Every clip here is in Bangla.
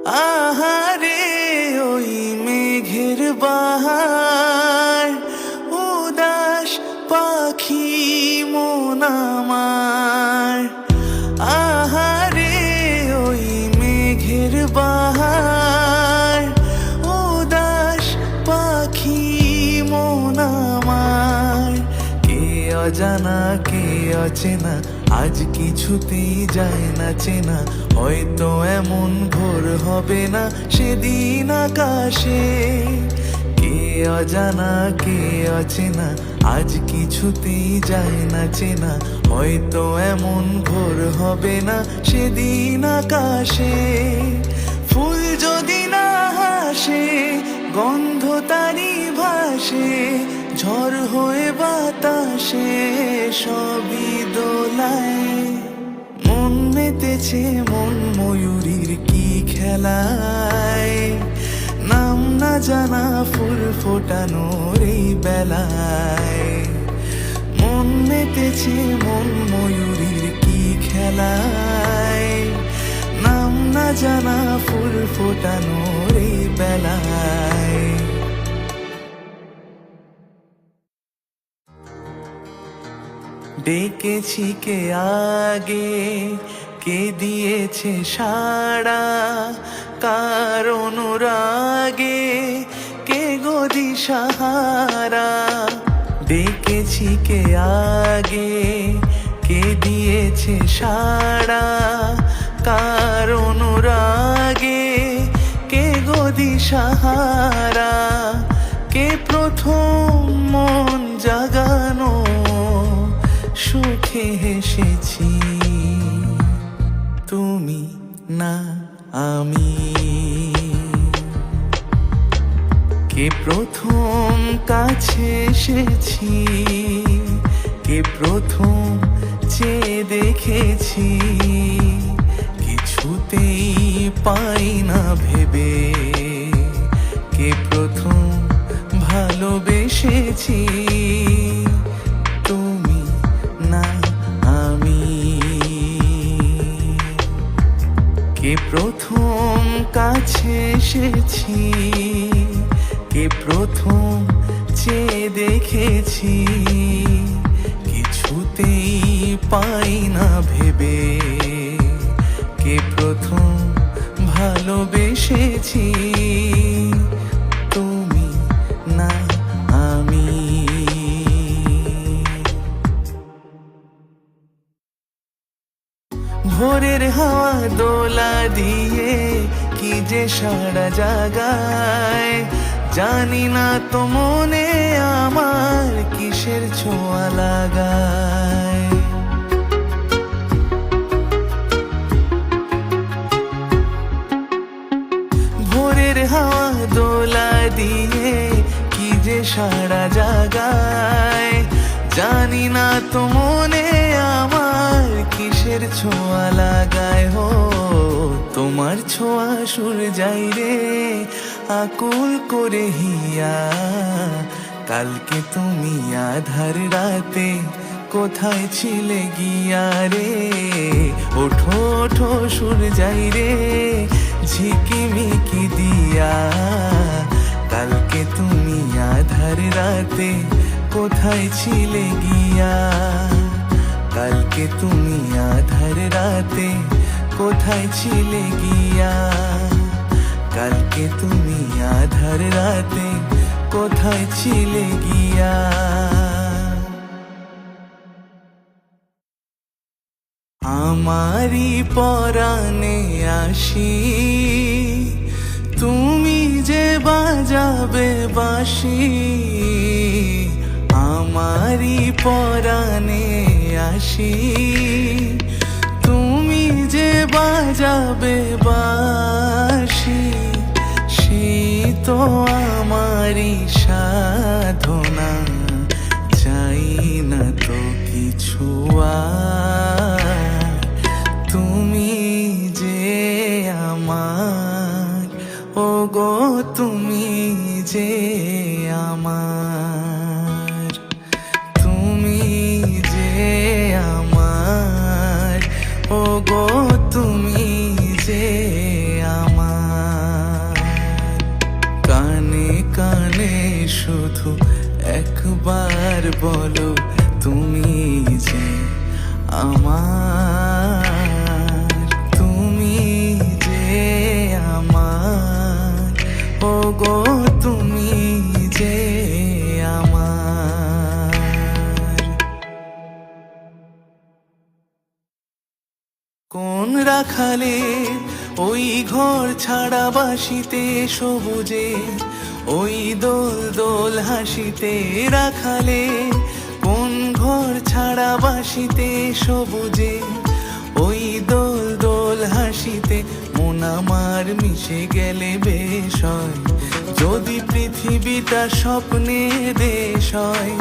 আহারে ওই মেঘের বাহার, উদাস পাখি মন আমার। আহারে ওই মেঘের বাহার, উদাস পাখি মন আমার। কে অজানা কে অচেনা, আজ কিছুতেই যায় না চেনা। হয়তো এমন ভোর হবে না সেদিন আকাশে। কে অজানা কে অচেনা, আজ কিছুতেই যায় না চেনা। হয়তো এমন ভোর হবে না সেদিন আকাশে। ফুল যদি না হাসে, গন্ধ তারি ভাসে, ঝড় হয়ে বাতাসে সবই দোলায়। মন মেতেছে মন ময়ূরীর কি খেলায়, নাম না জানা ফুল ফোটানোর এই বেলায়। মন মেতেছে মন ময়ূরীর কি খেলায়, নাম না জানা ফুল ফোটানোর এই বেলায়। ডেকেছি কে আগে, কে দিয়েছে সাড়া, কার অনুরাগে কে গদি সাহারা। ডেকেছি কে আগে, কে দিয়েছে সাড়া, কার অনুরাগে কে গদি সাহারা। কে প্রথম মন জাগানো সুখে হেসেছি, তুমি না আমি। কে প্রথম কাছে এসেছি, কে প্রথম চেয়ে দেখেছি। কিছুতেই পাই না ভেবে, কে প্রথম ভালোবেসেছি, তুমি না আমি। কে প্রথম কাছে এসেছি, কে প্রথম চেয়ে দেখেছি। কিছুতেই পাই না ভেবে, কে প্রথম ভালোবেসেছি, তুমি না আমি। ভোরের হাওয়া দোলা দিয়ে কি যে সারা জাগায়, জানি না তো মনে আমার কিসের ছোঁয়া লাগায়। ভোরের হাওয়া দোলা দিয়ে কি যে সারা জাগায়, জানি না তো মনে আমার কিসের ছোঁয়া লাগায়। হো তোমার ছোঁয়া সুর যাই রে আকুল করে হিয়া। কালকে তুমি আধার রাতে কোথায় ছিলে গিয়া রে। ওঠো ওঠো সুর যাই রে ঝিকিমিকি দিয়া। কালকে তুমি আধার রাতে কোথায় ছিলে গিয়া। কালকে তুমি আধার রাতে কোথায় ছিলে গিয়া। কালকে তুমি আধার রাতে কোথায় ছিলে গিয়া। আমারি পরাণে আসি, তুমি যে বাজাবে বাঁশি। আমারি পরাণে আসি, তুমি যে বাজাবে বাঁশি। সেই তো আমারি সাধনা, চাই না তো কিছু আর। তুমি যে আমার, ও গো তুমি যে আমার। তুমি যে আমার, ও গো তুমি যে আমার। বলো তুমি যে আমার, তুমি যে আমার, ওগো তুমি যে আমার। কোন রাখালে ওই ঘর ছাড়া বাসিতে সবুজে, ওই দোল দোল হাসিতে রাখালে, কোন ঘর ছাড়া বাসিতে সবুজে, ওই দোল দোল হাসিতে মন আমার মিশে গেলে বেশ হয়। যদি পৃথিবীটা স্বপ্নের দেশ হয়,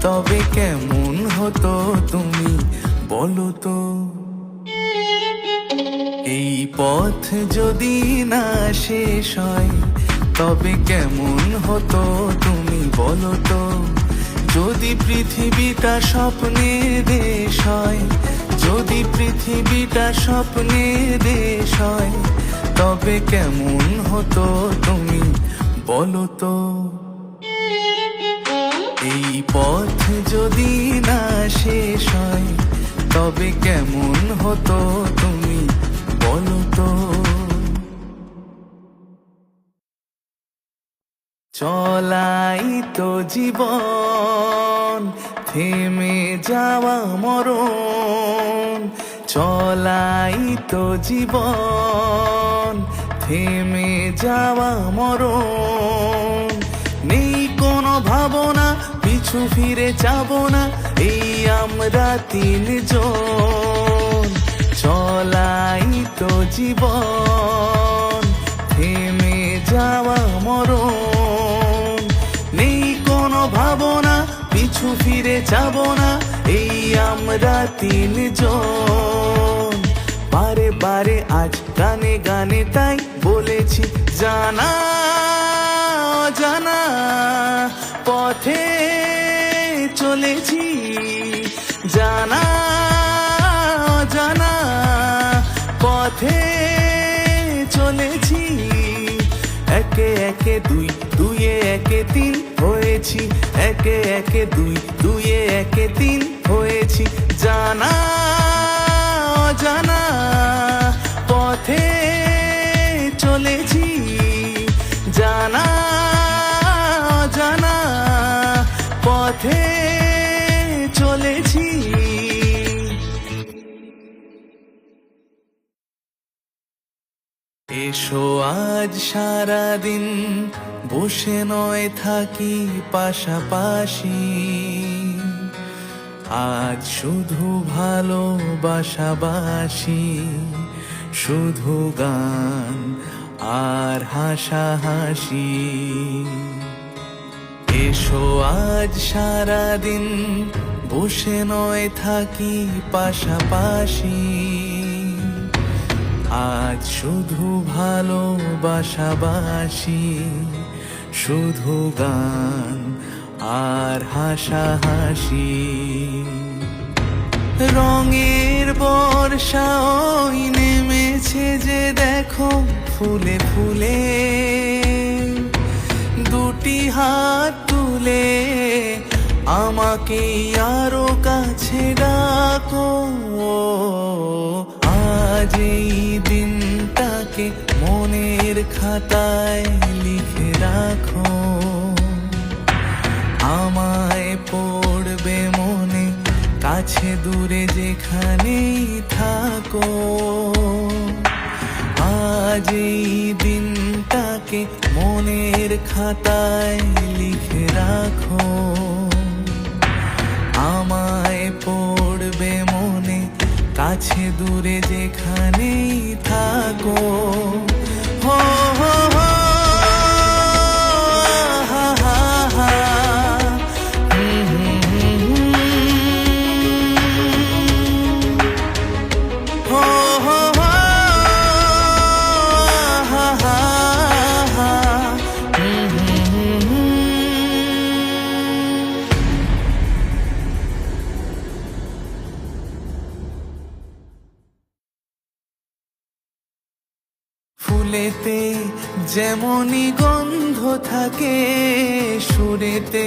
তবে কেমন হতো তুমি বলো তো। এই পথ যদি না শেষ হয়, তবে কেমন হতো তুমি বলো তো। যদি পৃথিবীটা স্বপ্নের দেশ হয়, যদি পৃথিবীটা স্বপ্নের দেশ হয়, তবে কেমন হতো তুমি বলো তো। এই পথ যদি না শেষ হয়, তবে কেমন হতো তুমি বলো তো। চলাই তো জীবন, থেমে যাওয়া মরণ। চলাই তো জীবন, থেমে যাওয়া মরণ। নেই কোনো ভাবনা, পিছু ফিরে যাব না, এই আমরা তিনজন। চলাই তো জীবন, থেমে যাওয়া মরণ। নেই কোনো ভাবনা, পিছু ফিরে যাব না, এই আমরা তিনজন। বারে বারে আজ গানে গানে তাই বলেছি, জানা অজানা পথে চলেছি, জানা অজানা পথে চলেছি। একে একে দুই, দুইয়ে একে তিন হয়েছি, একে একে দুই, দুইয়ে একে তিন হয়েছি। জানা অজানা পথে চলেছি, জানা অজানা পথে চলেছি। এসো আজ সারাদিন বসে নয় থাকি পাশাপাশি, আজ শুধু ভালোবাসাবাসি, শুধু গান আর হাসাহাসি। এসো আজ সারাদিন বসে নয় থাকি পাশাপাশি, আজ শুধু ভালোবাসাবাসি, শুধু গান আর হাসাহাসি। রঙের বর্ষা ওই নেমেছে যে দেখো ফুলে ফুলে, দুটি হাত তুলে আমাকে আরো কাছে ডাকো। আজ এই দিনটাকে মনের খাতায় লিখে রাখো, আমায় পড়বে মনে কাছে দূরে যেখানেই থাকো। আজ এই দিনটাকে মনের খাতায় লিখে রাখো, আমায় পড়বে মনে কাছে দূরে যেখানেই থাকো। হো হো হো হা হা হা, হো হো হো হা হা হা। ফুলেতে যেমনই গন্ধ থাকে, সুরেতে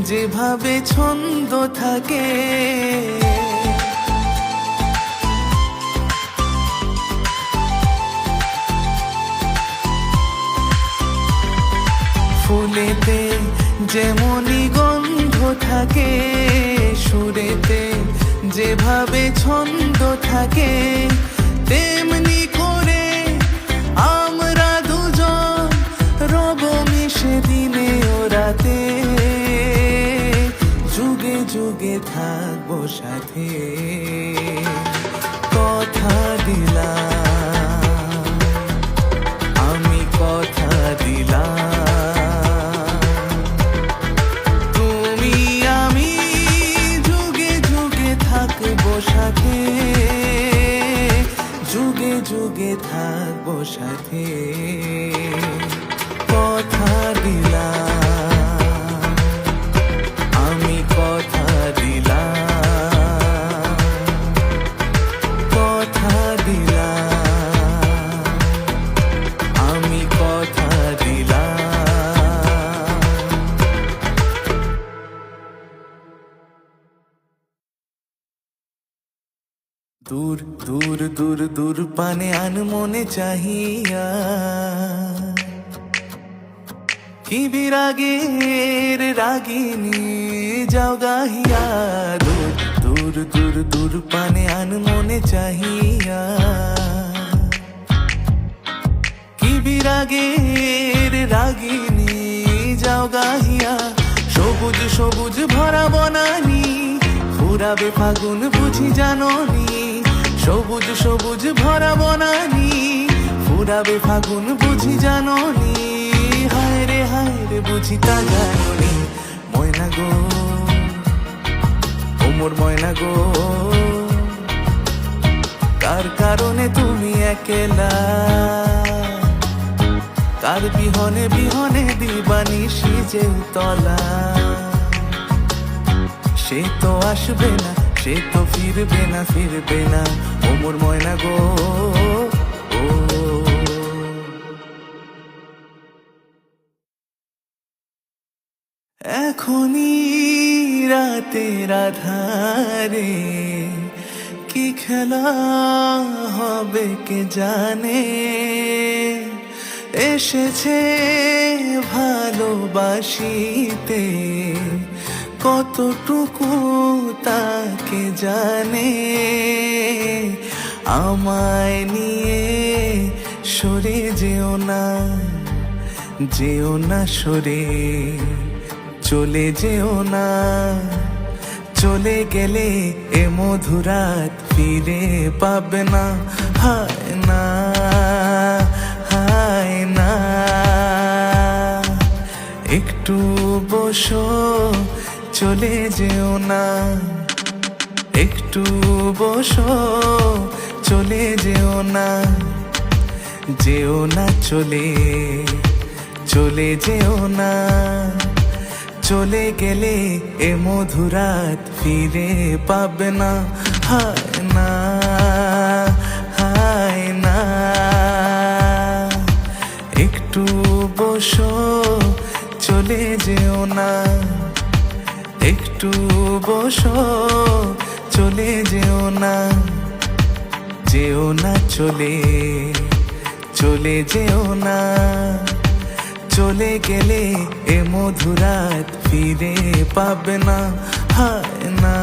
যেভাবে ছন্দ থাকে, ফুলেতে যেমনই গন্ধ থাকে, সুরেতে যেভাবে ছন্দ থাকে, তেমনি করে আমরা দুজন রব মিশে দিনে ও রাতে, যুগে যুগে থাকবো সাথে। কথা দিলাম, আমি কথা দিলাম, তুমি আমি যুগে যুগে থাকবো সাথে, যুগে যুগে থাকবো সাথে। কথা দিলাম, আমি কথা দিলাম, কথা দিলাম, আমি কথা দিলাম। দূর দূর দূর দূর পানে আনমনে চাহিয়া, কি বিরাগের রাগিনী যাও গাহিয়া। দূর দূর দূর দূর পানে আনমনে চাহিয়া, কি বিরাগের রাগিনী যাও গাহিয়া। সবুজ সবুজ ভরা বনানি ফুরাবে ফাগুন বুঝি জাননি, সবুজ সবুজ ভরা বনানি ফুরাবে ফাগুন বুঝি জাননি। হায় রে বুঝি তা জাননি। ময়না গো ও মোর ময়না গো, কার কারণে তুমি একলা, কার বিহনে বিহনে দিবানিশি যে তলা। সে তো আসবে না, সে তো ফিরবে না, ফিরবে না ও মোর ময়না গো। ও এখনই রাতের আধারে কি খেলা হবে কে জানে, এসেছে ভালোবাসিতে কতটুকু তাকে জানে। আমায় নিয়ে সরে যেও না, যেও না সরে, চলে যেও না। চলে গেলে এ মধুরাত ফিরে পাবে না। হায় না, হায় না, একটু বসো, চলে যেও না। একটু বসো, চলে যেও না, যেও না চলে, চলে যেও না। চলে গেলে এ মধুরাত ফিরে পাবে না। হায় না, হায় না, একটু বসো, চলে যেও না। একটু বসো, চলে যেও না, যেও না চলে, চলে যেও না। চলে গেলে এ মধুরাত ফিরে পাবে না। হায় না।